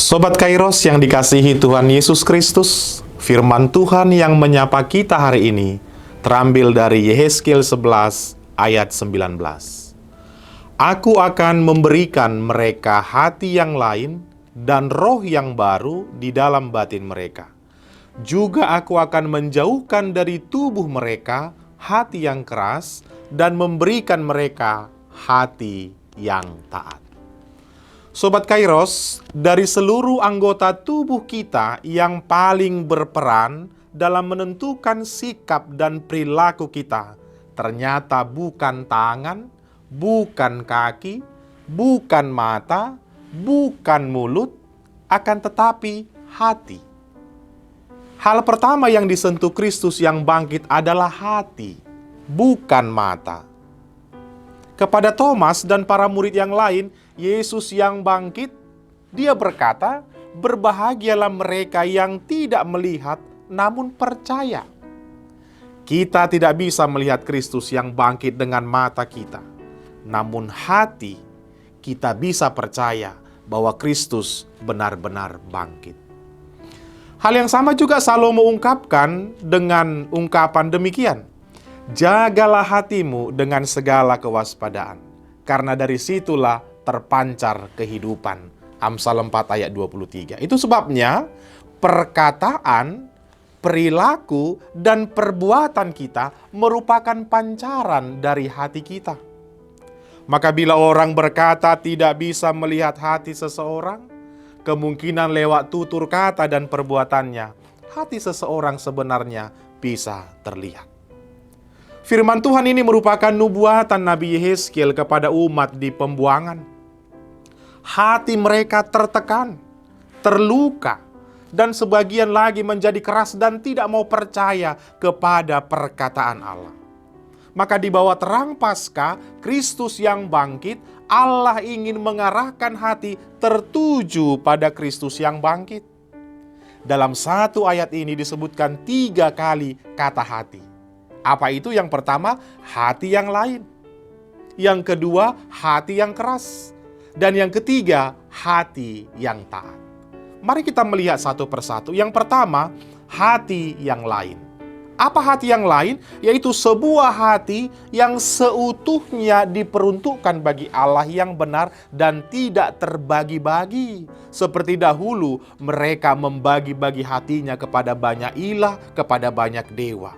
Sobat Kairos yang dikasihi Tuhan Yesus Kristus, firman Tuhan yang menyapa kita hari ini terambil dari Yehezkiel 11 ayat 19. Aku akan memberikan mereka hati yang lain dan roh yang baru di dalam batin mereka. Juga aku akan menjauhkan dari tubuh mereka hati yang keras dan memberikan mereka hati yang taat. Sobat Kairos, dari seluruh anggota tubuh kita yang paling berperan dalam menentukan sikap dan perilaku kita, ternyata bukan tangan, bukan kaki, bukan mata, bukan mulut, akan tetapi hati. Hal pertama yang disentuh Kristus yang bangkit adalah hati, bukan mata. Kepada Thomas dan para murid yang lain, Yesus yang bangkit, dia berkata, berbahagialah mereka yang tidak melihat namun percaya. Kita tidak bisa melihat Kristus yang bangkit dengan mata kita, namun hati kita bisa percaya bahwa Kristus benar-benar bangkit. Hal yang sama juga Salomo ungkapkan dengan ungkapan demikian. Jagalah hatimu dengan segala kewaspadaan, karena dari situlah terpancar kehidupan. Amsal 4 ayat 23. Itu sebabnya perkataan, perilaku, dan perbuatan kita merupakan pancaran dari hati kita. Maka bila orang berkata tidak bisa melihat hati seseorang, kemungkinan lewat tutur kata dan perbuatannya, hati seseorang sebenarnya bisa terlihat. Firman Tuhan ini merupakan nubuatan Nabi Yehezkiel kepada umat di pembuangan. Hati mereka tertekan, terluka, dan sebagian lagi menjadi keras dan tidak mau percaya kepada perkataan Allah. Maka di bawah terang Paskah, Kristus yang bangkit, Allah ingin mengarahkan hati tertuju pada Kristus yang bangkit. Dalam satu ayat ini disebutkan 3 kali kata hati. Apa itu? Yang pertama, hati yang lain. Yang kedua, hati yang keras. Dan yang ketiga, hati yang taat. Mari kita melihat satu persatu. Yang pertama, hati yang lain. Apa hati yang lain? Yaitu sebuah hati yang seutuhnya diperuntukkan bagi Allah yang benar dan tidak terbagi-bagi. Seperti dahulu mereka membagi-bagi hatinya kepada banyak ilah, kepada banyak dewa.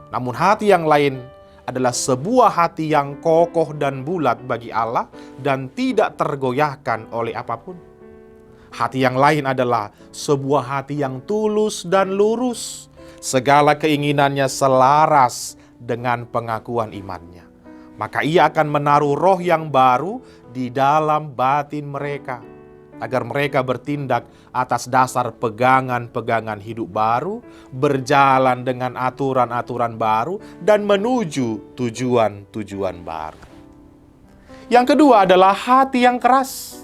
Namun hati yang lain adalah sebuah hati yang kokoh dan bulat bagi Allah dan tidak tergoyahkan oleh apapun. Hati yang lain adalah sebuah hati yang tulus dan lurus. Segala keinginannya selaras dengan pengakuan imannya. Maka ia akan menaruh roh yang baru di dalam batin mereka, agar mereka bertindak atas dasar pegangan-pegangan hidup baru, berjalan dengan aturan-aturan baru, dan menuju tujuan-tujuan baru. Yang kedua adalah hati yang keras.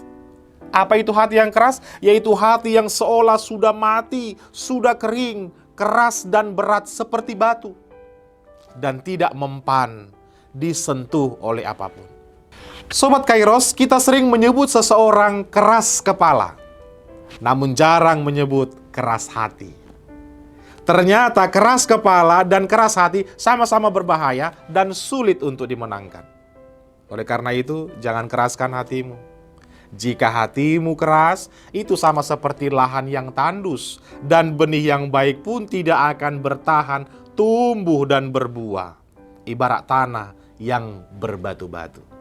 Apa itu hati yang keras? Yaitu hati yang seolah sudah mati, sudah kering, keras dan berat seperti batu, dan tidak mempan disentuh oleh apapun. Sobat Kairos, kita sering menyebut seseorang keras kepala, namun jarang menyebut keras hati. Ternyata keras kepala dan keras hati sama-sama berbahaya dan sulit untuk dimenangkan. Oleh karena itu, jangan keraskan hatimu. Jika hatimu keras, itu sama seperti lahan yang tandus, dan benih yang baik pun tidak akan bertahan, tumbuh dan berbuah. Ibarat tanah yang berbatu-batu.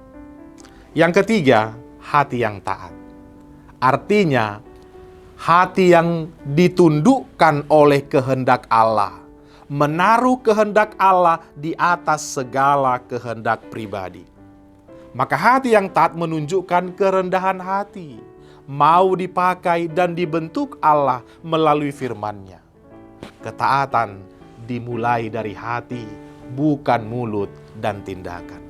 Yang ketiga, hati yang taat. Artinya, hati yang ditundukkan oleh kehendak Allah, menaruh kehendak Allah di atas segala kehendak pribadi. Maka hati yang taat menunjukkan kerendahan hati, mau dipakai dan dibentuk Allah melalui firman-Nya. Ketaatan dimulai dari hati, bukan mulut dan tindakan.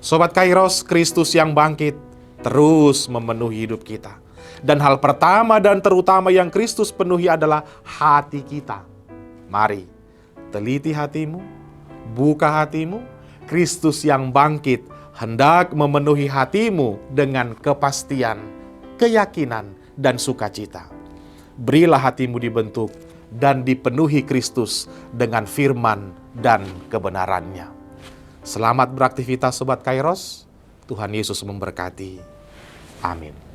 Sobat Kairos, Kristus yang bangkit terus memenuhi hidup kita. Dan hal pertama dan terutama yang Kristus penuhi adalah hati kita. Mari, teliti hatimu, buka hatimu. Kristus yang bangkit hendak memenuhi hatimu dengan kepastian, keyakinan, dan sukacita. Berilah hatimu dibentuk dan dipenuhi Kristus dengan firman dan kebenarannya. Selamat beraktivitas Sobat Kairos. Tuhan Yesus memberkati. Amin.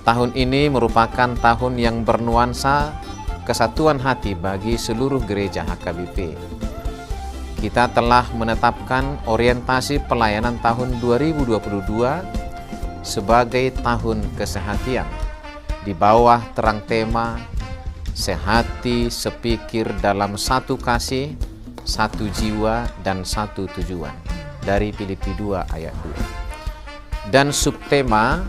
Tahun ini merupakan tahun yang bernuansa kesatuan hati bagi seluruh gereja HKBP. Kita telah menetapkan orientasi pelayanan tahun 2022 sebagai tahun kesehatian di bawah terang tema sehati sepikir dalam satu kasih, satu jiwa, dan satu tujuan dari Filipi 2 ayat 2. Dan subtema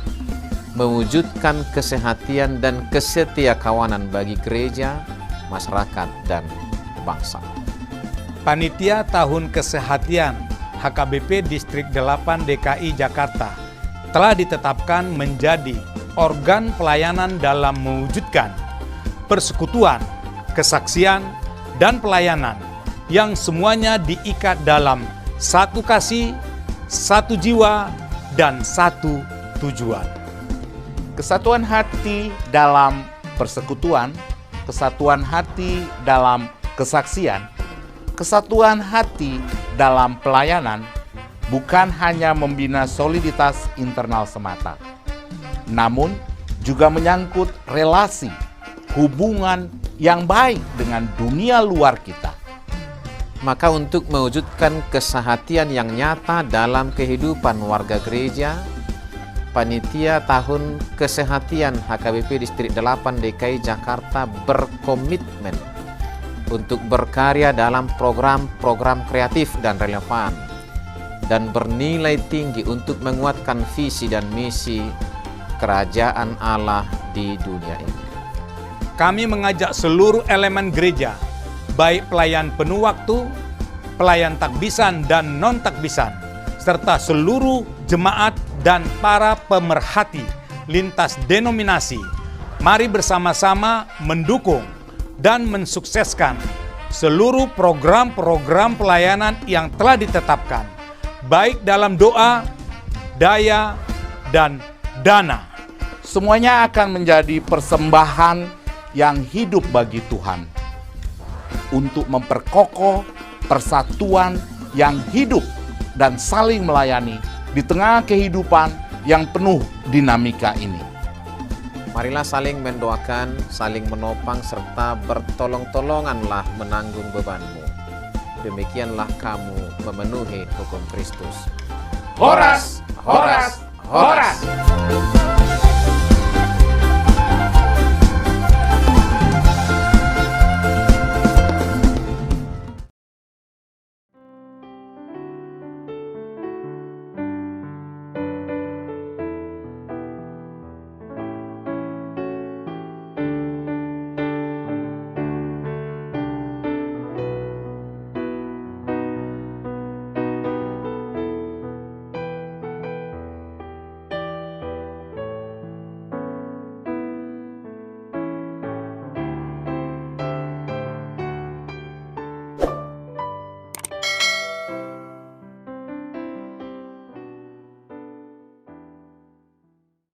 mewujudkan kesehatian dan kesetiakawanan bagi gereja, masyarakat, dan bangsa. Panitia Tahun Kesehatian HKBP Distrik 8 DKI Jakarta telah ditetapkan menjadi organ pelayanan dalam mewujudkan persekutuan, kesaksian, dan pelayanan yang semuanya diikat dalam satu kasih, satu jiwa, dan satu tujuan. Kesatuan hati dalam persekutuan, kesatuan hati dalam kesaksian, kesatuan hati dalam pelayanan bukan hanya membina soliditas internal semata, namun juga menyangkut relasi, hubungan yang baik dengan dunia luar kita. Maka untuk mewujudkan kesehatian yang nyata dalam kehidupan warga gereja, Panitia Tahun Kesehatian HKBP Distrik 8 DKI Jakarta berkomitmen untuk berkarya dalam program-program kreatif dan relevan dan bernilai tinggi untuk menguatkan visi dan misi kerajaan Allah di dunia ini. Kami mengajak seluruh elemen gereja, baik pelayan penuh waktu, pelayan takbisan dan non-takbisan, serta seluruh jemaat dan para pemerhati lintas denominasi, mari bersama-sama mendukung dan mensukseskan seluruh program-program pelayanan yang telah ditetapkan, baik dalam doa, daya, dan dana. Semuanya akan menjadi persembahan yang hidup bagi Tuhan untuk memperkokoh persatuan yang hidup dan saling melayani di tengah kehidupan yang penuh dinamika ini. Marilah saling mendoakan, saling menopang, serta bertolong-tolonganlah menanggung bebanmu. Demikianlah kamu memenuhi hukum Kristus. Horas, horas, horas!